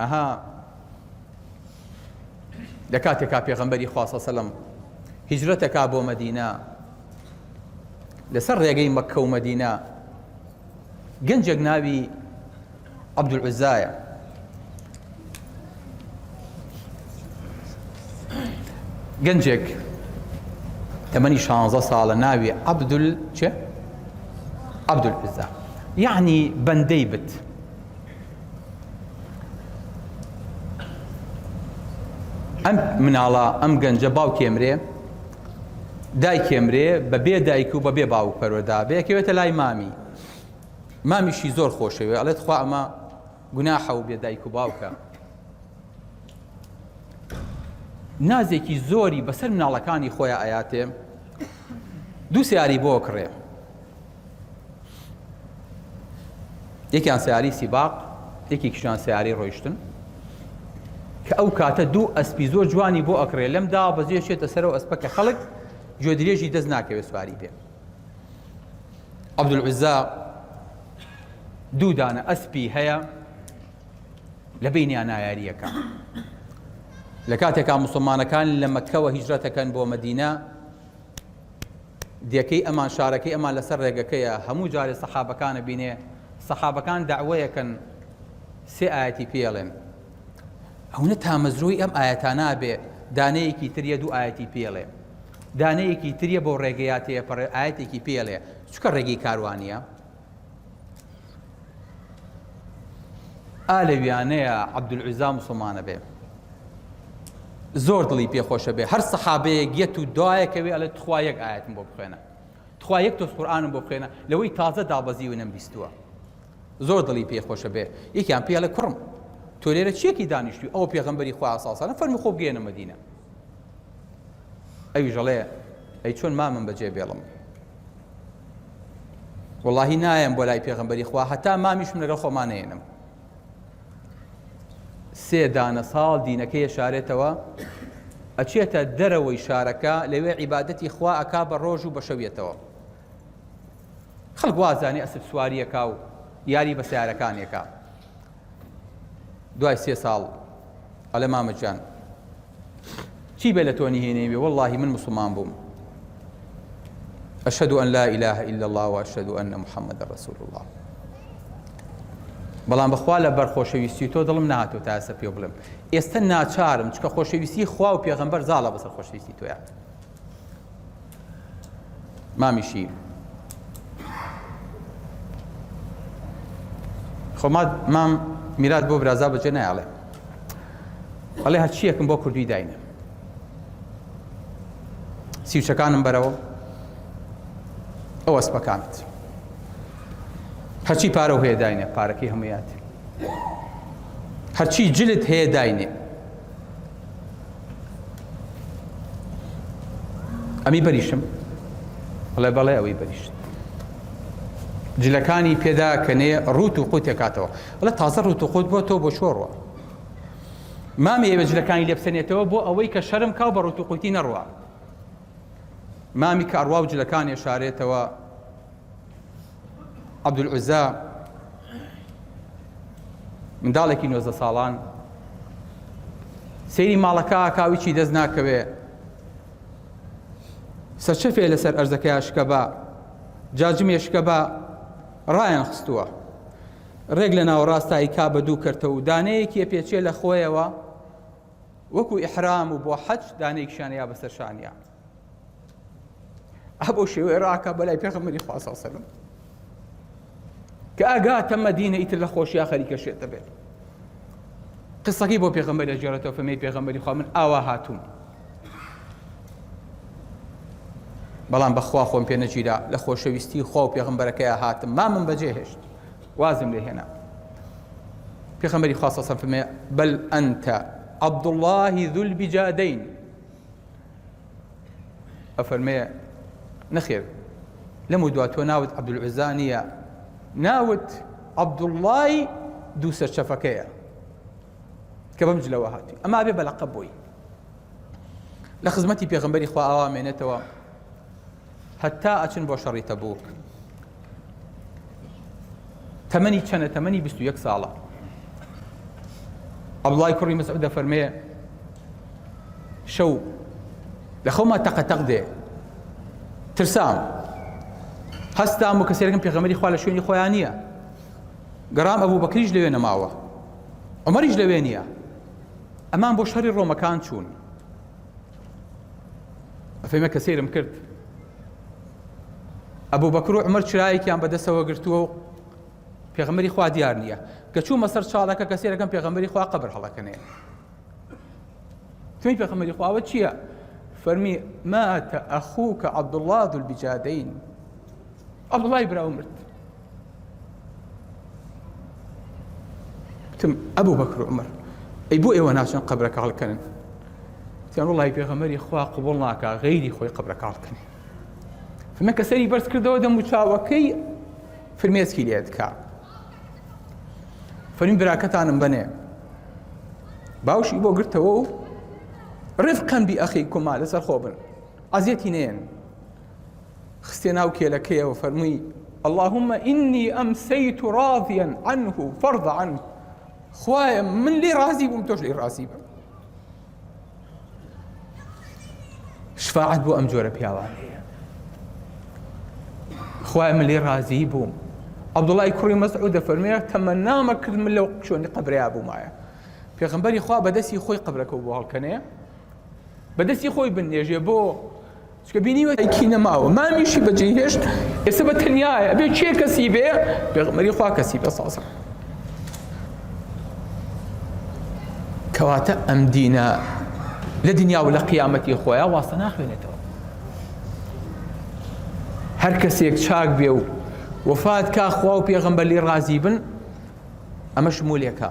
ئەها لە کاتێکا پێغەمبەری خوا صلی الله علیه وسلم هیجرەتەکا بۆ مەدینە لەسەر ڕێگەی مەککە و مەدینە گەنجێک ناوی عەبدولعوزایە. گەنجێک تەمەنی 16 ساڵە ناوی عەبدولعوزا، یعنی بەندەی بت. ئەم مناڵە ئەم گەنجە باوکێمرێ دایکێمرێ بەبێ دایک و بەبێ باوک پەروەردە بەیەکەوێتە لای مامیشی زۆر خۆشەوێ ئەڵێت خوا ئەمە گوناحە و بێ دایک و باوکە. نازێکی زۆری بەسەر مناڵەکانی خۆیان ئەیاتێ، دوو سیاری بۆ کڕێ، یەکیان سیاری سیباق، یەکێکیشیان سیاری ڕۆیشتن، کە ئەو کاتە دوو ئەسپی زۆر جوانی بۆ ئەکڕێ. لەم دا بەزێشێتە سەرەوە ئەسپە کە خەڵک گوێدرێژی دەست ناکەوێت سواری بێ. عەبدولعوزا دوو دانە ئەسپی هەیە لە بینیان نایاریەکە. لە کاتێکا موسڵمانەکان لە مەککەوە هیجرەتەکەن بۆ مەدینە، دیەکەی ئەمان شارەکەی ئەمان لەسەر ڕێگەکەیە، هەموو جارێ سەحابەکانە بینێ، سەحابەکان داعوەیەکەن سێ ئایەتی پێڵێن. ئەوە تامەزروی ئەم ئایەتانە بێ، دانەیەکی تریە دوو ئایەتی پێڵێ، دانەیەکی تریە بۆ ڕێگەیات تێپەڕێ ئایەتێکی پێڵێ، چکە ڕێگەی کاروانیە. لەویانەیە عەبدولعوزا موسڵمانە بێ، زۆر دڵی پێخۆشە بێ، هەر سەحابەیەک گێت و دوایەکەوێ ئەڵێت تخوا یەک ئایەتم بۆ بخوێنە، تخوا یەک تۆز قورئانم بۆ بخوێنە، لەوەی تازە دابەزی و نەمبیستووە. زۆر دڵی پێخۆشە بێ. یەکیان پێڵێ کوڕم تۆ لێرە چیەکی دانیشتووی؟ ئەوە پێغەمبەری خوا صلی الله علیه و سلم فەرمی خۆ بگەێنە مەدینە. ئەویش ئەڵێ ئەی چۆن مامم بەجێ بێڵم، وەڵاهی نایەم بۆ لای پێغەمبەری خوا هەتا مامیشم لەگەڵ خۆمان نێنم. سێ دانە ساڵ دینەکەی شارێتەوە، ئەچێتە دەرەوەی شارەکە، لەوێ عیبادەتی خوا ئەکا بە ڕۆژ و بە شەویەتەوە. خەڵک وازانی ئەسپ سواریەکا و یاری بە سیارەکانێکا. دوای 3 ساڵ ئەڵێ مامەجان چی بێ لە تۆ نهێنێوێ؟ وەڵڵاهی من مسڵمان بووم، ئەشهەدو ئەن لا ئیلاهە ئیلا الله و ئەشهەدو ئەنە محەممەدە ڕەسوول الله. بەڵام بەخوا لە بەرخۆشەویستی تۆ دڵم نهاتەوە تا ئێستا پێ بڵێم. ئێستا ناچارم، چکە خۆشەویستی خوا و پێغەمبەر زاڵە بەسەر خۆشەویستی تۆیە. مامیشی خۆ مام میرات بۆ برازا بەجێ نایڵێ، ئەڵێ هەرچیەکم بۆ کوردوی داینە، سیوچەکانم بەرەوە، ئەو ئەسپەکانت هەرچی پارە و هەیە داینێ، پارەکەی هەموویات، هەرچی جلت هەیە داینێ. ئەمی بەریشم؟ ئەڵێ بەڵێ ئەوەی بەریشت. جلەکانی پێدا کەنێ ڕوت و قوت تێکاتەوە. ئەڵێ تازە ڕوت و قوت بۆ تۆ بۆ شۆڕوە. مامی ئێوە جلەکانی لێ بسەنێتەوە بۆ ئەوەی کە شەرم کا و بە ڕوت و قوتی نەڕوە. مامی کە ئەڕوا و جلەکانی شارێتەوە، عەبدولعوزا منداڵێکی 19 ساڵان سەیری ماڵەکە کاویچی دەست ناکەوێ، سەرچەفێ لەسەر ئەرزەکەی شکە بە جاجمێ شکە بە ڕایان خستووە، ڕێک لە ناوەڕاستایی کا بە دوو کردەوە و دانەیەکی پێچێ لە خۆیەوە وەکو ئیحرام و بۆ حەج دانەیەکیشانەیە بەسەر شانیە. بۆ شێوەیە ڕاکە بەلای پێغەمبەری خوا صلی الله علیه و سلم کە ئاگاتە مەدینە ئیتر لە خۆشییا خەریکەشێتە بێت. قسەکەی بۆ پێغەمبەر دەجێڕێتەوە، فەرمێی پێغەمبەری خوا من ئاوا هاتووم، بەڵام بەخوا خۆم پێ نەگیرا، لە خۆشەویستی خوا و پێغەمبەرەکەیە هاتم، مامم بەجێ هێشت، وازم لێ هێنا. پێغەمبەری خوا صلی الله علیه و سلم فەرمێ بەل ئەنتە عەبدوڵڵاهی ذو البیجادەین. ئەفەرمێ نەخێر، لەم و دوا تۆ ناوت عەبدولعوزا نییە، ناوت عەبدوڵڵای دوو سەرچەفەکەیە کە بەم جلەوە هاتووی، ئەما بێ بەلەقەب بۆی. لە خزمەتی پێغەمبەری خوا ئاوا مێنێتەوە هەتا ئەچن بۆ شەڕی تەبووک. تەمەنی چەندە؟ تەمەنی 21 ساڵە. عەبدوڵای کوڕی مەسعود دەفەرمێ شەو لە خەوما تەقەتەق دێ ترسام هەستام و کەسێکم پێغەمبەری خوا لە شوێنی خۆیان نییە گەڕام ئەبوو بەکریش لەوێ نەماوە عومەریش لەوێ نییە ئەمان بۆ شەڕی ڕۆمەکان چوون ئەفەرمێ کەسێرم کرد ئەبوو بەکر و عومەر چرایەکیان بەدەستەوە گرتووە و پێغەمبەری خوا دیار نییە کە چوومە سەر چاڵەکە کەسێرەکەم پێغەمبەری خوا قەبر هەڵەکەنێ توی پێغەمبەری خواوە چییە فەرمی ماتە ئەخووکە عەبدوڵڵاه ذو البجادەین عەبدوڵای براو مرد وتم ئەبوو بەکر و عومەر ئەی بۆ ئێوە ناچن قەبرەکە هەڵکەنن وتیان وەڵڵی پێغەمبەری خوا قبوڵ ناکا غەیری خۆی قەبرەکە هەڵکەنێ فەرمێ کە سەری بەرز کردەوە دەم و چاوەکەی فرمێسکی لێ دکا فەرمی براکەتانم بەنێ باوشی بۆ گرتەوە و ڕفقەن بئەخیکوما لەسەر خۆ بن عەزیەتی نێن خستێ ناو کێلەکەیەوە فەرمووی اللهم إني أمسيت راضيا عنه فرض عنه خوایە من لێ ڕازی بووم تۆش لێ ڕازی بە شفاعەت بۆ ئەم جۆرە پیاوانەیە خوایە من لێ ڕازی بووم عەبدوڵای کوڕی مەسعود دەفەرمێ تەمەنامە کرد من لەو شوێنی قەبرەیە بوومایە پێغەمبەری خوا بەدەستی خۆی قەبرەکە بۆ هەڵکەنێ بەدەستی خۆی بنێژێ بۆ چکە بینیوە ئەیکی نەماوە مامیشی بەجێهێشت ئێستا بە تەنیایە ئەبێ چێ کەسی بێ پێغەمبەری خوا کەسی بە ساسە کەواتە ئەم دینە لە دنیا و لە قیامەتی خۆیان واسە ناخوێنێتەوە هەر کەسێک چاک بێ و وفات کا خوا و پێغەمبەر لێ ڕازی بن ئەمە شمولێکە